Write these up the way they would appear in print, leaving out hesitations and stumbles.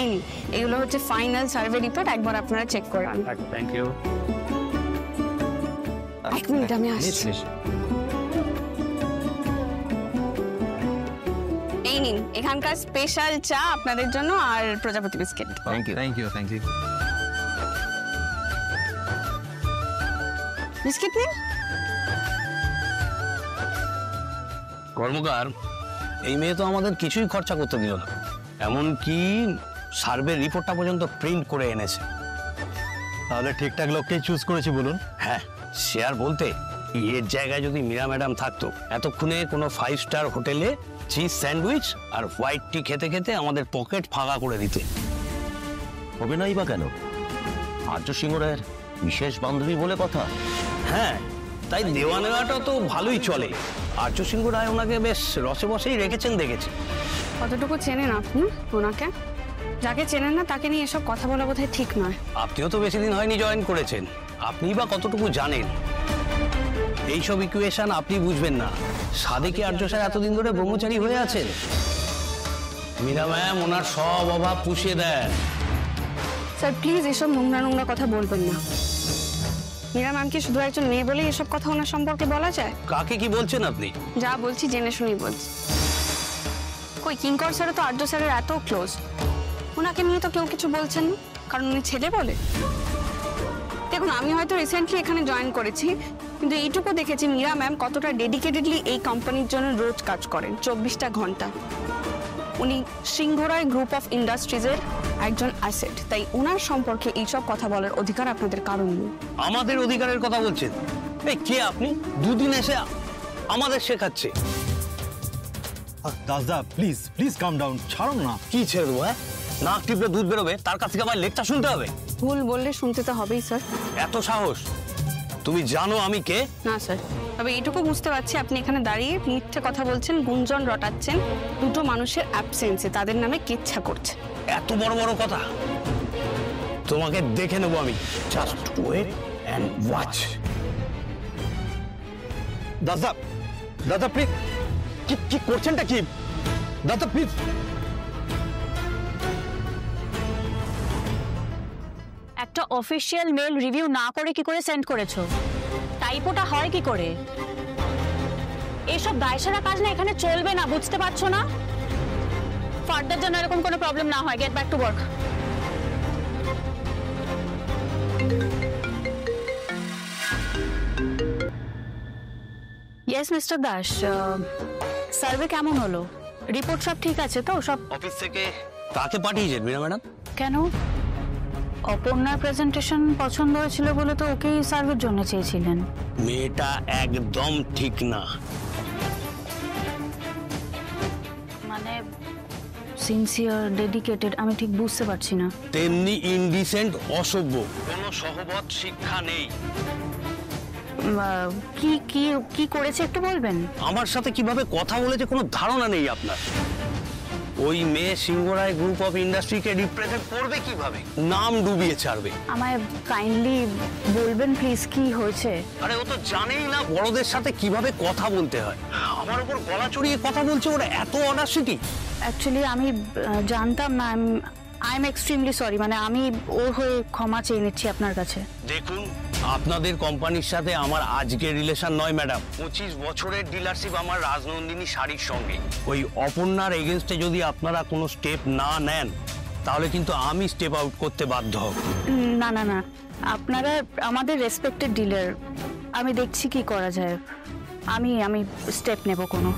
এই এগুলো হচ্ছে ফাইনাল সার্ভে রিপোর্ট, একবার আপনারা চেক করুন। Thank you. এক মিনিট আমি আসছি। এই নিন এখানকার স্পেশাল চা আপনাদের জন্য আর Prajapati biscuit. Thank you thank you thank you. Biscuit নিন। কর্মকার, এই মেয়ে তো আমাদের কিছুই খরচা করতে দিল না, এমনকি সার্ভে রিপোর্টটা পর্যন্ত প্রিন্ট করে এনেছে। তাহলে ঠিকঠাক লোককেই চুজ করেছি বলুন। হ্যাঁ, সে আর বলতে, এর জায়গায় যদি মীরা ম্যাডাম থাকতো এতক্ষণে কোনো 5 স্টার হোটেলে চিজ স্যান্ডউইচ আর হোয়াইট টি খেতে খেতে আমাদের পকেট ফাঁকা করে দিতে। হবে নাই বা কেন? আর্য সিংহ রায়ের বিশেষ বান্ধবী বলে কথা। হ্যাঁ, তাই দেওয়া নেওয়াটা তো ভালোই চলে। আর্য সিংহ রায় ওনাকে বেশ রসে বসেই রেখেছেন দেখেছি। কতটুকু চেনেন আপনি ওনাকে? যাকে চেনেন না তাকে নিয়ে এসব কথা বলা বোধহয় ঠিক নয়। আপনিও তো বেশি দিন হয়নি জয়েন করেছেন, আপনি বা কতটুকু জানেন? এইসব ইকুয়েশন আপনি বুঝবেন না। সাদেকি আর্য স্যার এতদিন ধরে ব্রহ্মচারী হয়ে আছেন। মীরা ম্যাম ওনার সব অভাব পুষিয়ে দেন। স্যার প্লিজ এসব নোংরা নোংরা কথা বলবেন না। মীরা ম্যাম কি শুধু একজন মেয়ে বলেই এসব কথা ওনার সম্পর্কে বলা যায়? কাকে কি বলছেন আপনি? যা বলছি জেনে শুনেই বলছি। কই কিঙ্কর স্যার তো আর্য স্যারের এত ক্লোজ, ওনাকে নিয়ে তো কেউ কিছু বলছেন না, কারণ উনি ছেলে বলে। দেখুন আমি হয়তো রিসেন্টলি এখানে জয়েন করেছি, কিন্তু এইটুকু দেখেছি মীরা ম্যাম কতটা ডেডিকেটেডলি এই কোম্পানির জন্য রোজ কাজ করেন, 24টা ঘন্টা। উনি সিংহরায় গ্রুপ অফ ইন্ডাস্ট্রিজের একজন অ্যাসেট, তাই ওনার সম্পর্কে এইসব কথা বলার অধিকার আপনাদের কারণ নেই। আমাদের অধিকারের কথা বলছেন? এই কে আপনি? দুদিন এসে আমাদের শেখাচ্ছে। দাদা প্লিজ প্লিজ কাম ডাউন, ছাড়ুন না। কি ছেড়ে দেবো? হ্যাঁ, নাক টিপলে দুধ বেরোবে, তার কাছ থেকে আমার লেকচার শুনতে হবে? ভুল বললে শুনতে তো হবেই স্যার। এত সাহস? তুমি জানো আমি কে? না স্যার, তবে এইটুকু বুঝতে পারছি আপনি এখানে দাঁড়িয়ে মিথ্যে কথা বলছেন, গুঞ্জন রটাচ্ছেন দুটো মানুষের অ্যাবসেন্সে, তাদের নামে কেচ্ছা করছে। এত বড় বড় কথা? তোমাকে দেখে নেবো আমি। Just wait and watch. দাদা দাদা প্লিজ, কি করছেনটা কি? দাদা প্লিজ। একটা অফিসিয়াল মেল রিভিউ না করে কি করে সেন্ড করেছো? টাইপোটা হয় কি করে? এইসব দায়সারা কাজ না এখানে চলবে না, বুঝতে পারছো না? ফার্দার যেন এরকম কোনো প্রবলেম না হয়। Get back to work. Yes mister Das, survey কেমন হলো? রিপোর্ট সব ঠিক আছে তো? সব অফিস থেকে কাকে পাঠিয়েছেন মীরা ম্যাডাম? কেন? অপর্ণার প্রেজেন্টেশন পছন্দ হয়েছিল বলে তো ওকেই সার্ভের জন্য চেয়েছিলেন। মেয়েটা একদম ঠিক না। মানে সিনসিয়ার, ডেডিকেটেড, আমি ঠিক বুঝতে পারছি না। তেমনি ইনডিসেন্ট, অসভ্য, কোনো সহবত শিক্ষা নেই। কি কি কি করেছে একটু বলবেন? আমার সাথে কিভাবে কথা বলেছে কোনো ধারণা নেই আপনার। ওই মেয়ে সিংহরায় গ্রুপ অফ ইন্ডাস্ট্রিকে রিপ্রেজেন্ট করবে কিভাবে? নাম ডুবিয়ে ছাড়বে। আমায় কাইন্ডলি বলবেন প্লিজ কি হয়েছে? আরে ও তো জানেই না বড়দের সাথে কিভাবে কথা বলতে হয়। আমার উপর গলা চড়িয়ে কথা বলছে, ওরা এত অডাসিটি। অ্যাকচুয়ালি আমি জানতাম না। I am extremely sorry. মানে আমি ওর হয়ে ক্ষমা চেয়ে নিচ্ছি আপনার কাছে। দেখুন, আপনাদের কোম্পানির সাথে আমার আজকের রিলেশন নয় ম্যাডাম। 25 বছরের ডিলারশিপ আমার রাজনন্দিনী শাড়ির সঙ্গে। ওই অপর্ণার এগেনস্টে যদি আপনারা কোনো স্টেপ না নেন তাহলে কিন্তু আমি স্টেপ আউট করতে বাধ্য হব। না না না, আপনারা আমাদের রেসপেক্টেড ডিলার, আমি দেখছি কি করা যায়। আমি স্টেপ নেব কোনো।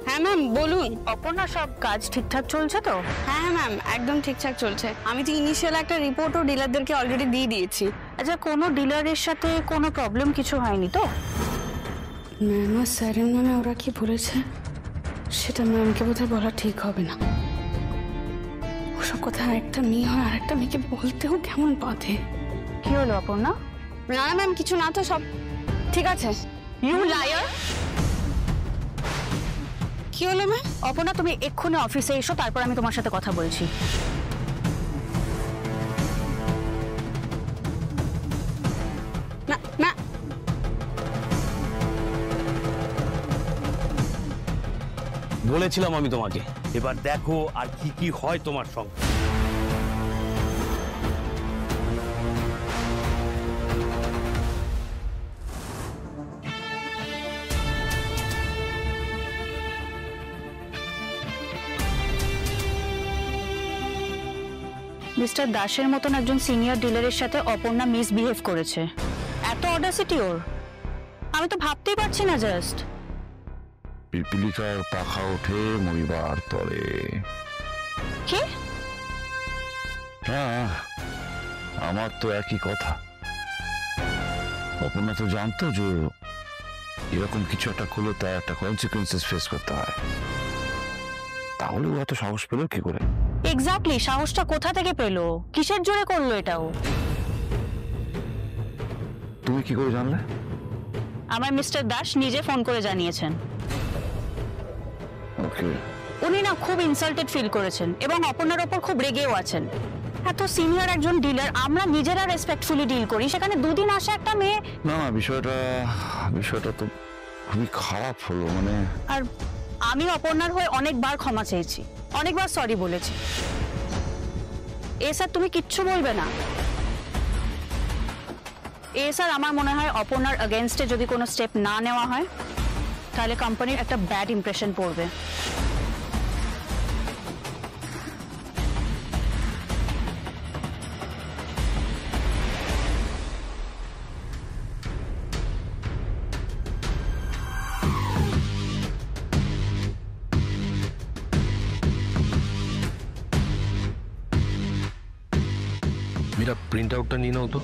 হ্যাঁ ম্যাম বলুন। অপর্ণা, সব কাজ ঠিকঠাক চলছে তো? হ্যাঁ ম্যাম একদম ঠিকঠাক চলছে। আমি তো ইনিশিয়াল একটা রিপোর্টও ডিলারদেরকে অলরেডি দিয়ে দিয়েছি। আচ্ছা, কোনো ডিলারের সাথে কোনো প্রবলেম কিছু হয়নি তো? ম্যাম আর স্যারের নামে ওরা কি বলেছে সেটা ম্যামকে বোধহয় বলা ঠিক হবে না। ওসব কথা একটা মেয়ে হয় আর একটা মেয়েকে বলতেও কেমন বাধে। কি হলো অপর্ণা? না ম্যাম কিছু না তো, সব ঠিক আছে। You liar! কি হলো ম্যাম? অপর্ণা, তুমি এক্ষুনি অফিসে এসো, তারপর আমি তোমার সাথে কথা বলছি। না না, বলেছিলাম আমি তোমাকে, এবার দেখো আর কি কি হয় তোমার সঙ্গে। মিস্টার দাসের মতন একজন সিনিয়র ডিলারের সাথে অপর্ণা মিসবিহেভ করেছে, এত অডাসিটি ওর! আমি তো ভাবতেই পারছি না। জাস্ট পিপিলিকার পাখা ওঠে মরিবার তরে। কি? হ্যাঁ, আমার তো একই কথা। অপর্ণা তো জানতো যে এরকম কিছু একটা করলে তার একটা কনসিকুয়েন্সেস ফেস করতে হয়, তাহলে ও এত সাহস পেল কি করে? এক্স্যাক্টলি, সাহসটা কোথা থেকে পেলো? কিসের জোরে করলো এটাও? তুমি কি করে জানলে? আমার মিস্টার দাস নিজে ফোন করে জানিয়েছেন। ওকে। উনি না খুব ইনসাল্টেড ফিল করেছেন এবং অপর্ণার ওপর খুব রেগেও আছেন। এত সিনিয়র একজন ডিলার, আমরা নিজেরা রেসপেক্টফুলি ডিল করি, সেখানে দুদিন আসে একটা মেয়ে। না, বিষয়টা তো খুবই খারাপ হলো। মানে আর আমি অপর্ণার হয়ে অনেকবার ক্ষমা চেয়েছি, অনেকবার সরি বলেছি। স্যার, তুমি কিচ্ছু বলবে না? স্যার, আমার মনে হয় অপর্ণার এগেইনস্টে যদি কোনো স্টেপ না নেওয়া হয় তাহলে কোম্পানির একটা ব্যাড ইমপ্রেশন পড়বে। मेरा प्रिंट आउटটা নিয়ে নাও তো।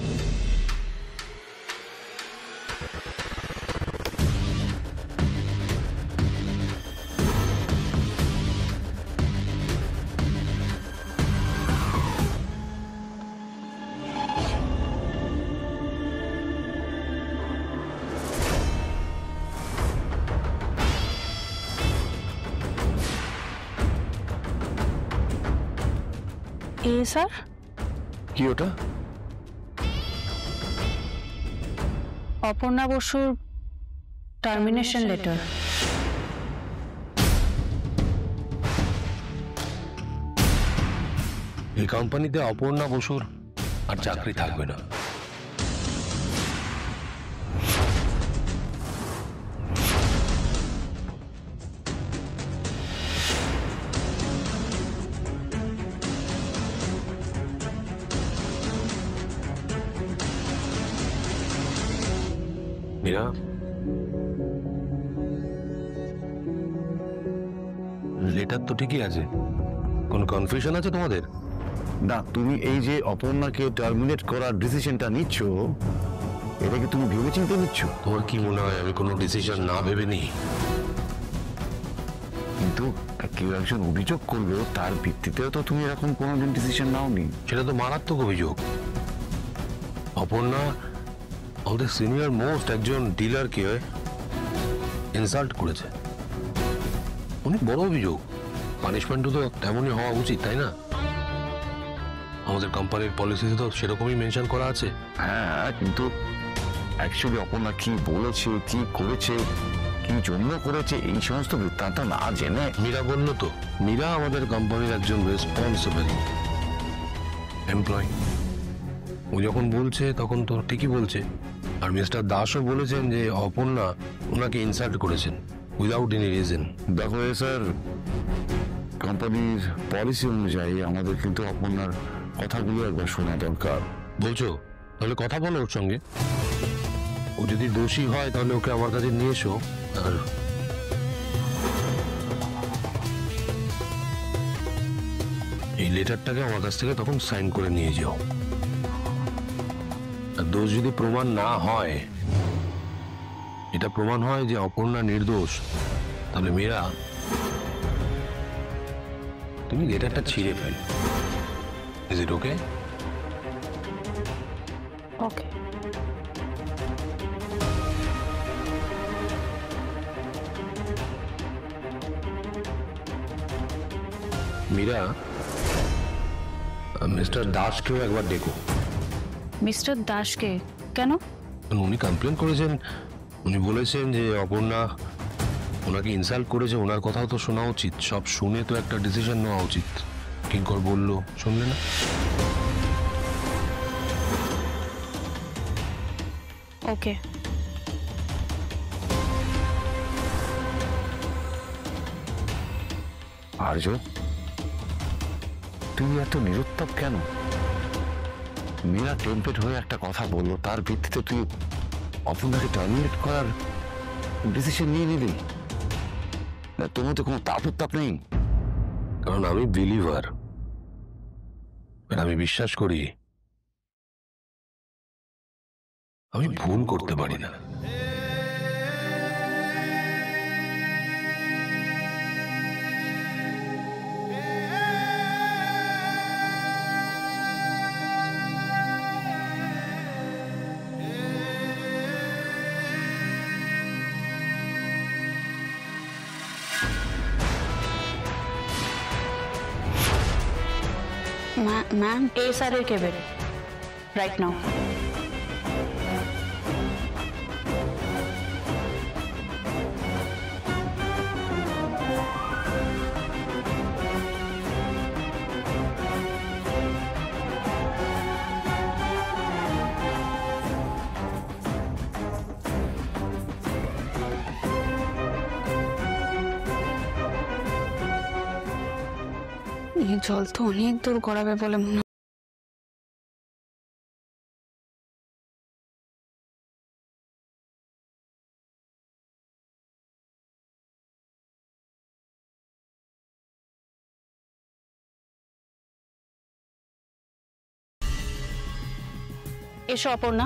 স্যার, কি ওটা? অপর্ণা বসুর টার্মিনেশন লেটার। এই কোম্পানিতে অপর্ণা বসুর আর চাকরি থাকবে না। মীরা, লেটার তো ঠিকই আছে, কোন কনফিউশন আছে তোমাদের? না, তুমি এই যে অপর্ণাকে টার্মিনেট করার ডিসিশনটা নিচ্ছ, এটা কি তুমি ভেবেচিন্তে নিচ্ছ? তোমার কি মনে হয় আমি কোনো ডিসিশন না ভেবে নিই? কিন্তু কেউ একজন অভিযোগ করলো, তার ভিত্তিতেও তো তুমি এরকম কোনোদিন ডিসিশন নাওনি। সেটা তো মারাত্মক অভিযোগ। অপর্ণা আমাদের সিনিয়র মোস্ট একজন ডিলারকে ইনসাল্ট করেছে, অনেক বড় অভিযোগ। পানিশমেন্টও তো তেমনই হওয়া উচিত, তাই না? আমাদের কোম্পানির পলিসিতে তো সেরকমই মেনশন করা আছে। হ্যাঁ, কিন্তু অ্যাকচুয়ালি অপর্ণা কি বলেছে, কি করেছে, কি জন্য করেছে, এই সমস্ত বৃত্তান্ত না জেনে। মীরা বললো তো, মীরা আমাদের কোম্পানির একজন রেসপন্সিবল এমপ্লয়ি। ও যখন বলছে তখন তো ঠিকই বলছে। আর মিস্টার দাসও বলেছেন যে অপর্ণা ওনাকে ইনসাল্ট করেছেন উইদাউট এনি রিজন। দেখো স্যার, কোম্পানির পলিসি অনুযায়ী আমাদের কিন্তু অপর্ণার কথাগুলো একবার শোনা দরকার। বলছো? তাহলে কথা বলো ওর সঙ্গে। ও যদি দোষী হয় তাহলে ওকে আমার কাছে নিয়ে এসো, আর এই লেটারটাকে আমার কাছ থেকে তখন সাইন করে নিয়ে যাও। আর দোষ যদি প্রমাণ না হয়, এটা প্রমাণ হয় যে অপর্ণা নির্দোষ, তাহলে মীরা তুমি লেটারটা ছিঁড়ে ফেল। Is it okay? Okay. Meera, mister দাসকেও একবার দেখো। মিস্টার দাসকে কেন? উনি কমপ্লেন করেছেন, উনি বলেছেন যে অপর্ণা ওনাকে ইনসাল্ট করেছে, ওনার কথাও তো শোনা উচিত, সব শুনে তো একটা ডিসিশন নেওয়া উচিত। কিঙ্কর বললো, শুনলে না? ওকে। আর্য, তুমি এত নিরুত্তাপ কেন? মীরা টেম্পেট হয়ে একটা কথা বললো, তার ভিত্তিতে তুই অপর্ণাকে টার্মিনেট করার ডিসিশন নিয়ে নিলি? তোমার তো কোনো তাপ উত্তাপ নেই? কারণ আমি বিলিভার, আমি বিশ্বাস করি আমি ভুল করতে পারি না। ম্যাম, এ স্যারের কেবিনে রাইট নাও। এই জল তো অনেক দূর গড়াবে বলে মনে হয়। এসো অপর্ণা।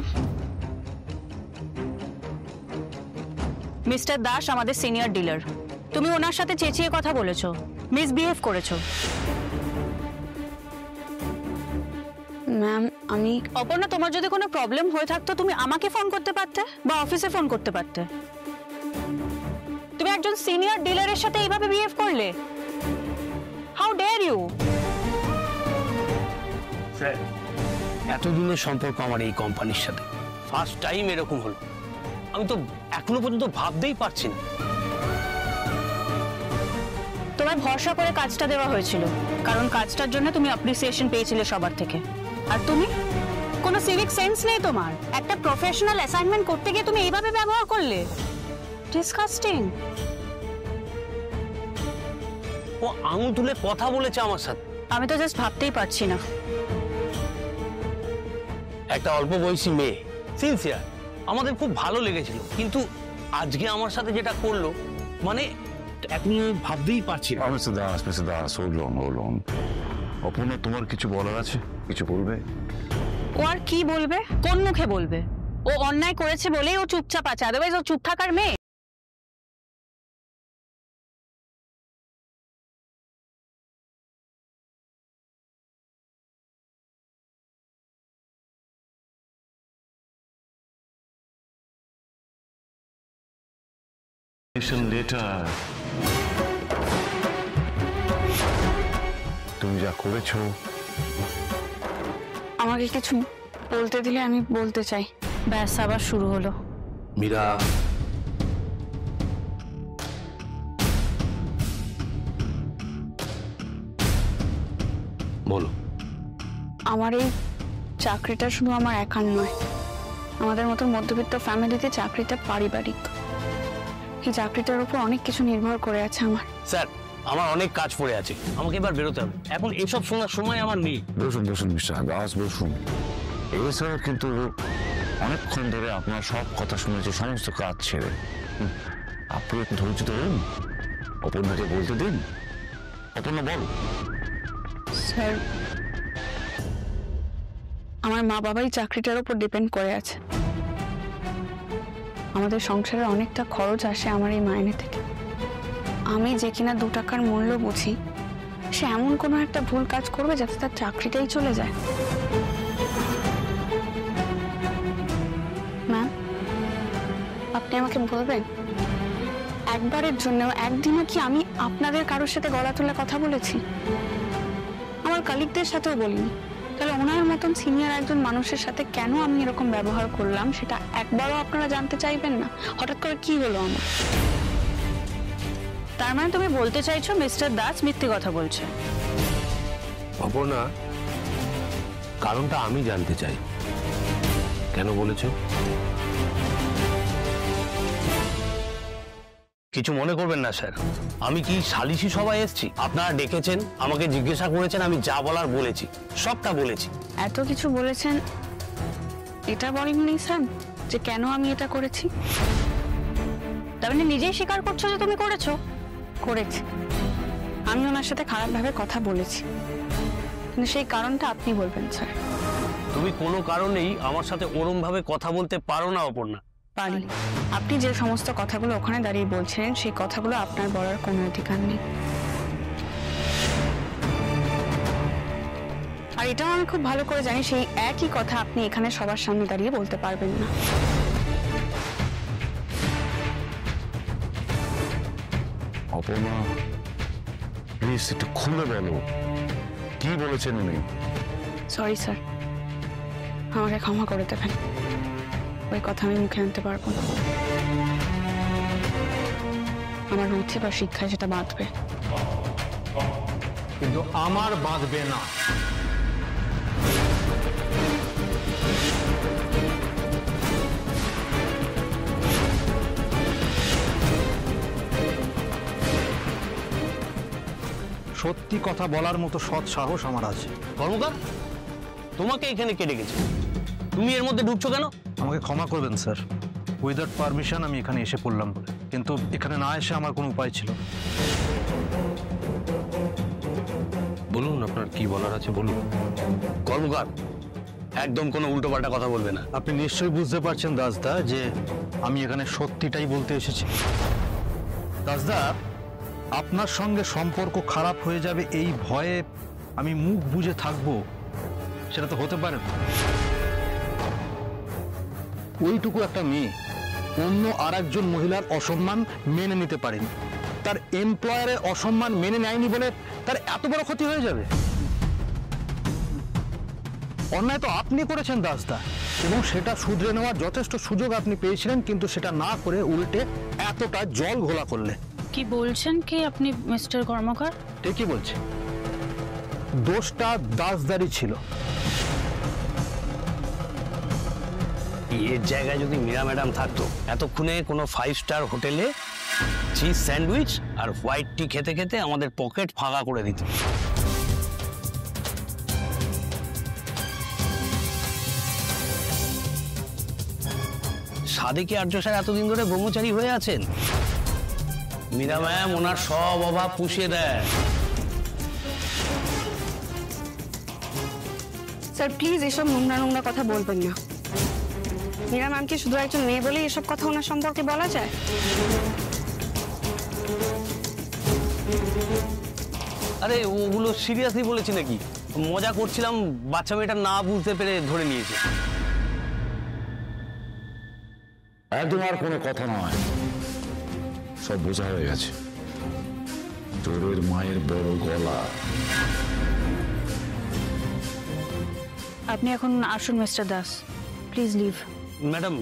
মিস্টার দাস আমাদের সিনিয়র ডিলার, তুমি ওনার সাথে চেঁচিয়ে কথা বলেছো, মিসবিহেভ করেছো। ম্যাম, আমি অপর্ণা, তোমার যদি কোনো প্রবলেম হয়ে থাকতো তুমি আমাকে ফোন করতে পারতে বা অফিসে ফোন করতে পারতে। তুমি একজন সিনিয়র ডিলারের সাথে এইভাবে বিহেভ করলে? How dare you! স্যার, এতদিনের সম্পর্ক আমার এই কোম্পানির সাথে, ফার্স্ট টাইম এরকম হলো। আমি তো এখনো পর্যন্ত ভাবতেই পারছি না। তোমায় ভরসা করে কাজটা দেওয়া হয়েছিল, কারণ কাজটার জন্য তুমি অ্যাপ্রিসিয়েশন পেয়েছিলে সবার থেকে। আর তুমি, কোনো সিভিক সেন্স নেই তোমার। একটা প্রফেশনাল অ্যাসাইনমেন্ট করতে গিয়ে তুমি এইভাবে ব্যবহার করলে। ডিসকাস্টিং। ও আঙুল তুলে কথা বলেছে আমার সাথে। আমি তো জাস্ট ভাবতেই পারছি না। একটা অল্প বয়সী মেয়ে, সিনসিয়ার, আমাদের খুব ভালো লেগেছিল, কিন্তু আজকে আমার সাথে যেটা করলো, মানে এখন ভাবতেই পারছি না। মিস্টার দাস, বলুন। অপর্ণা, তোমার কিছু বলার আছে? কিছু বলবে? ও আর কি বলবে? কোন মুখে বলবে? ও অন্যায় করেছে বলেই ও চুপচাপ আছে, আদারওয়াইজ ও চুপ থাকার মেয়ে। লেটার তুমি যা করেছো, আমাকে কিছু বলতে দিলে আমি বলতে চাই। ব্যাস, আবার শুরু হলো। মীরা, বলো। আমার এই চাকরিটা শুধু আমার একার নয়, আমাদের মতো মধ্যবিত্ত ফ্যামিলিতে চাকরিটা পারিবারিক। এই চাকরিটার উপর অনেক কিছু নির্ভর করে আছে আমার। স্যার, আমার অনেক কাজ পড়ে আছে, আমাকে এবার বেরোতে হবে। এখন এসব শোনার সময় আমার নেই। বসুন মিস্টার দাস, বসুন। এছাড়া কিন্তু অনেকক্ষণ ধরে আপনার সব কথা শুনেছে, সমস্ত কাজ ছেড়ে। আপনি একটু ধৈর্য ধরুন, অপর্ণাকে বলতে দিন। অপর্ণা, বল। স্যার, আমার মা বাবাই চাকরিটার উপর ডিপেন্ড করে আছে। আমাদের সংসারে অনেকটা খরচ আসে আমার এই মাইনে থেকে। আমি যে কিনা 2 টাকার মূল্য বুঝি, সে এমন কোনো একটা ভুল কাজ করবে যাতে তার চাকরিটাই চলে যায়। ম্যাম, আপনি আমাকে বলবেন একবারের জন্য একদিনও কি আমি আপনাদের কারোর সাথে গলা তুলে কথা বলেছি? আমার কলিগদের সাথেও বলিনি। তাহলে ওনার মতন সিনিয়র একজন মানুষের সাথে কেন আমি এরকম ব্যবহার করলাম সেটা একবারও আপনারা জানতে চাইবেন না? হঠাৎ করে কি হলো আমার? তার মানে তুমি বলতে চাইছো মিস্টার দাস মিথ্যে কথা বলছে? অপর্ণা, কারণটা আমি জানতে চাই, কেন বলেছো? কিছু মনে করবেন না স্যার, আমি কি সালিশি সভায় এসেছি? আপনারা ডেকেছেন, আমাকে জিজ্ঞাসা করেছেন, আমি যা বলার বলেছি, সবটা বলেছি। এত কিছু বলেছেন, এটা বলেননি স্যার যে কেন আমি এটা করেছি? তার মানে নিজেই স্বীকার করছো যে তুমি করেছো? করেছি, আমি ওনার সাথে খারাপভাবে কথা বলেছি, কিন্তু সেই কারণটা আপনি বলবেন স্যার। তুমি কোনো কারণেই আমার সাথে ওরম ভাবে কথা বলতে পারো না অপর্ণা। পারি। আপনি যে সমস্ত কথাগুলো ওখানে দাঁড়িয়ে বলছিলেন সেই কথাগুলো আপনার বলার কোনো অধিকার নেই। আর এটাও আমি খুব ভালো করে জানি সেই একই কথা আপনি এখানে সবার সামনে দাঁড়িয়ে বলতে পারবেন না। অপর্ণা, প্লিজ একটু খুলে বলো কি বলেছেন উনি। সরি স্যার, আমাকে ক্ষমা করে দেবেন, ওই কথা আমি মুখে আনতে পারবো না। আমার রুচি বা শিক্ষায় সেটা বাঁধবে, কিন্তু আমার বাঁধবে না। সত্যি কথা বলার মতো সৎ সাহস আমার আছে। কর্মকার, তোমাকে এখানে কে ডেকেছে? তুমি এর মধ্যে ঢুকছো কেন? আমাকে ক্ষমা করবেন স্যার, উইদাউট পারমিশন আমি এখানে এসে পড়লাম বলে, কিন্তু এখানে না এসে আমার কোনো উপায় ছিল না। বলুন, আপনার কি বলার আছে বলুন। কর্মকার, একদম কোনো উল্টোপাল্টা কথা বলবে না। আপনি নিশ্চয়ই বুঝতে পারছেন দাসদা যে আমি এখানে সত্যিটাই বলতে এসেছি। দাসদা, আপনার সঙ্গে সম্পর্ক খারাপ হয়ে যাবে এই ভয়ে আমি মুখ বুজে থাকবো, সেটা তো হতে পারে না। ওইটুকু একটা মেয়ে অন্য আর একজন মহিলার অসম্মান মেনে নিতে পারেনি, তার এমপ্লয়ারের অসম্মান মেনে নেয়নি বলে তার এত বড় ক্ষতি হয়ে যাবে? অন্যায় তো আপনি করেছেন দাসদা, এবং সেটা শুধরে নেওয়ার যথেষ্ট সুযোগ আপনি পেয়েছিলেন, কিন্তু সেটা না করে উল্টে এতটা জল ঘোলা করলে। কি বলছেন কি আপনি মিস্টার কর্মকার? ঠিকই বলছি, দোষটা দাসদারই ছিল। এর জায়গায় যদি মীরা ম্যাডাম থাকতো, এতক্ষণে কোনো 5 স্টার হোটেলে চিজ স্যান্ডউইচ আর হোয়াইট টি খেতে খেতে আমাদের পকেট ফাঁকা করে দিত। সাদেকি আর্য স্যার এতদিন ধরে ব্রহ্মচারী হয়ে আছেন, মীরা ম্যাম ওনার সব অভাব পুষিয়ে দেয়। স্যার প্লিজ এসব নোংরা নোংরা কথা বলবেন না। মীরা ম্যামকে শুধু একজন মেয়ে বলেই এসব কথা ওনার সম্পর্কে বলা যায়? আরে ওগুলো সিরিয়াসলি বলেছি নাকি? মজা করছিলাম, বাচ্চা মেয়েটা না বুঝতে পেরে ধরে নিয়েছে। একদম আর কোনো কথা নয়, সব বোঝা হয়ে গেছে। তোরের মায়ের বড় গলা। আপনি এখন আসুন mister Das, please leave. Madam,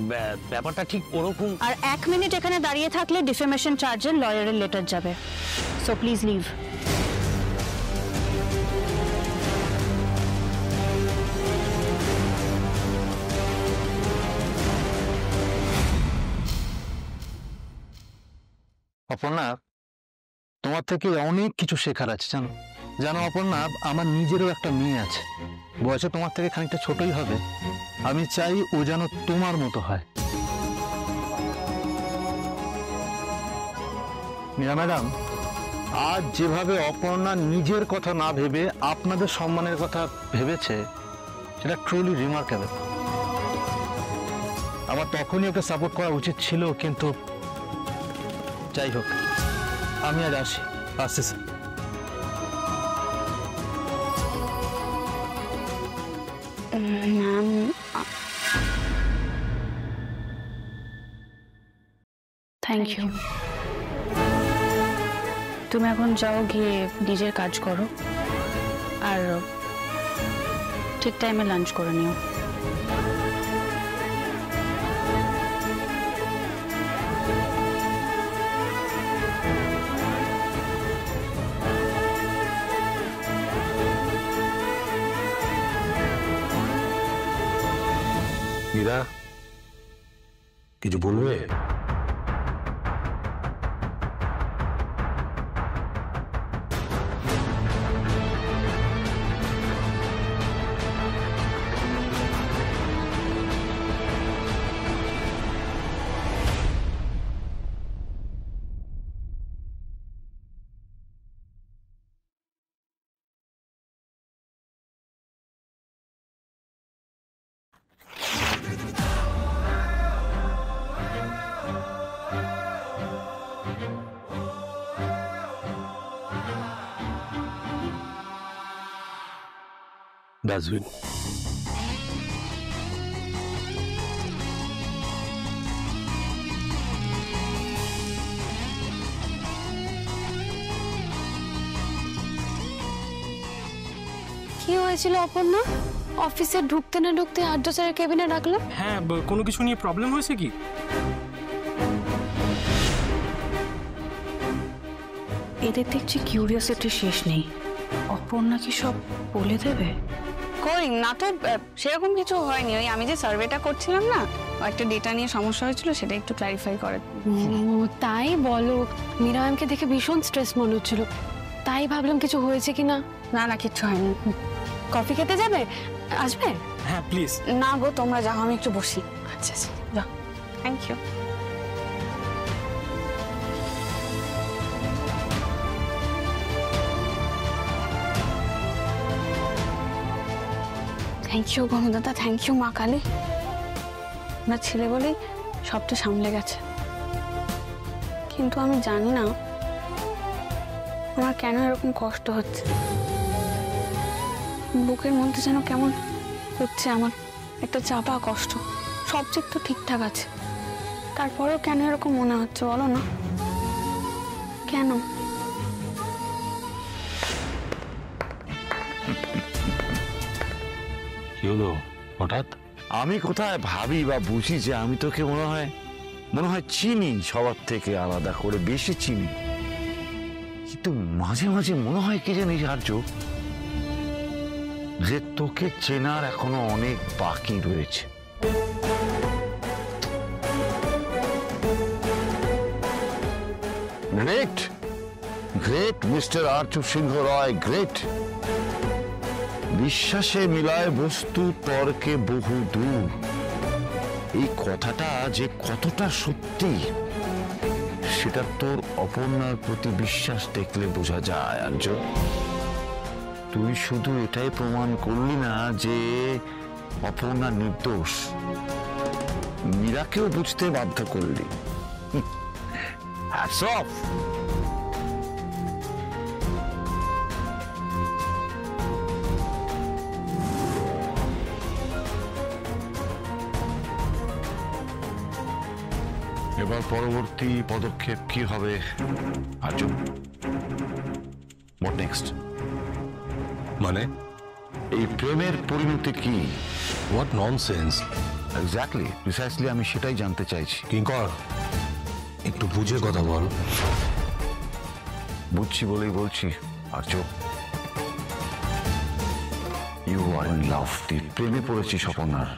ব্যাপারটা ঠিক ওরকম। আর 1 মিনিট এখানে দাঁড়িয়ে থাকলে ডিফেমেশন চার্জের লয়ারের লেটার যাবে, সো প্লিজ লিভ। অপর্ণা, তোমার থেকে অনেক কিছু শেখার আছে জানো। জানো অপর্ণা, আমার নিজেরও একটা মেয়ে আছে, বয়সে তোমার থেকে খানিকটা ছোটই হবে। আমি চাই ও যেন তোমার মতো হয়। মীরা ম্যাডাম, আজ যেভাবে অপর্ণা নিজের কথা না ভেবে আপনাদের সম্মানের কথা ভেবেছে, সেটা ট্রুলি রিমার্কেবল। আমার তখনই ওকে সাপোর্ট করা উচিত ছিল, কিন্তু যাই হোক, আমি আজ আসছি স্যার। Ma'am, thank you. তুমি এখন যাও, গিয়ে নিজের কাজ করো আর ঠিক টাইমে লাঞ্চ করে নিও। মীরা, কিছু বলবে? ডাস্টবিন। কি হয়েছিল অপর্ণা? অফিসে ঢুকতে না ঢুকতে আর্য স্যারের কেবিনে ডাকলো? হ্যাঁ, কোনো কিছু নিয়ে প্রবলেম হয়েছে কি? এদের দেখছি কিউরিয়াসিটি শেষ নেই। অপর্ণা কি সব বলে দেবে? কই না তো, সেরকম কিছু হয়নি। ওই আমি যে সার্ভেটা করছিলাম না, একটা ডেটা নিয়ে সমস্যা হয়েছিল, সেটা একটু ক্ল্যারিফাই করে। ও তাই বলো? মীরা ম্যামকে দেখে ভীষণ স্ট্রেস মনে হচ্ছিল, তাই ভাবলাম কিছু হয়েছে কিনা। না না, কিচ্ছু হয়নি। কফি খেতে যাবে? আসবে? হ্যাঁ প্লিজ। না গো, তোমরা যাও, আমি একটু বসি। আচ্ছা আচ্ছা, যাও। Thank you. থ্যাংক ইউ গঙ্গদাদা, থ্যাংক ইউ মা কালী। আপনার ছেলে বলেই সবটা সামলে গেছে। কিন্তু আমি জানি না আমার কেন এরকম কষ্ট হচ্ছে। বুকের মধ্যে যেন কেমন হচ্ছে, আমার একটা চাপা কষ্ট। সব দিক তো ঠিকঠাক আছে, তারপরেও কেন এরকম মনে হচ্ছে বলো না? কেন? কি হলো হঠাৎ? আমি কোথায় ভাবি বা বুঝি যে আমি তোকে মনে হয় চিনি, সবার থেকে আলাদা করে বেশি চিনি। কিন্তু মাঝে মাঝে মনে হয় কি জানিস আর্য, যে তোকে চেনার এখনো অনেক বাকি রয়েছে। গ্রেট গ্রেট মিস্টার আর্য সিংহ রয়, গ্রেট। বিশ্বাসে মিলায় বস্তু, তর্কে বহু দূর। এই কথাটা যে কতটা সত্যি সেটা তোর অপর্ণার প্রতি বিশ্বাস দেখলে বোঝা যায় আর্য। তুই শুধু এটাই প্রমাণ করলি না যে অপর্ণা নির্দোষ, মীরাকেও বুঝতে বাধ্য করলি। Hats off. এবার পরবর্তী পদক্ষেপ কি হবে আর্য? What next? মানে এই প্রেমের পরিণতি কি? What nonsense. এক্স্যাক্টলি, প্রিসাইসলি আমি সেটাই জানতে চাইছি। কিঙ্কর, একটু বুঝে কথা বল। বুঝছি বলেই বলছি আর্য, ইউ আর ইন লাভ। প্রেমে পড়েছি অপর্ণার।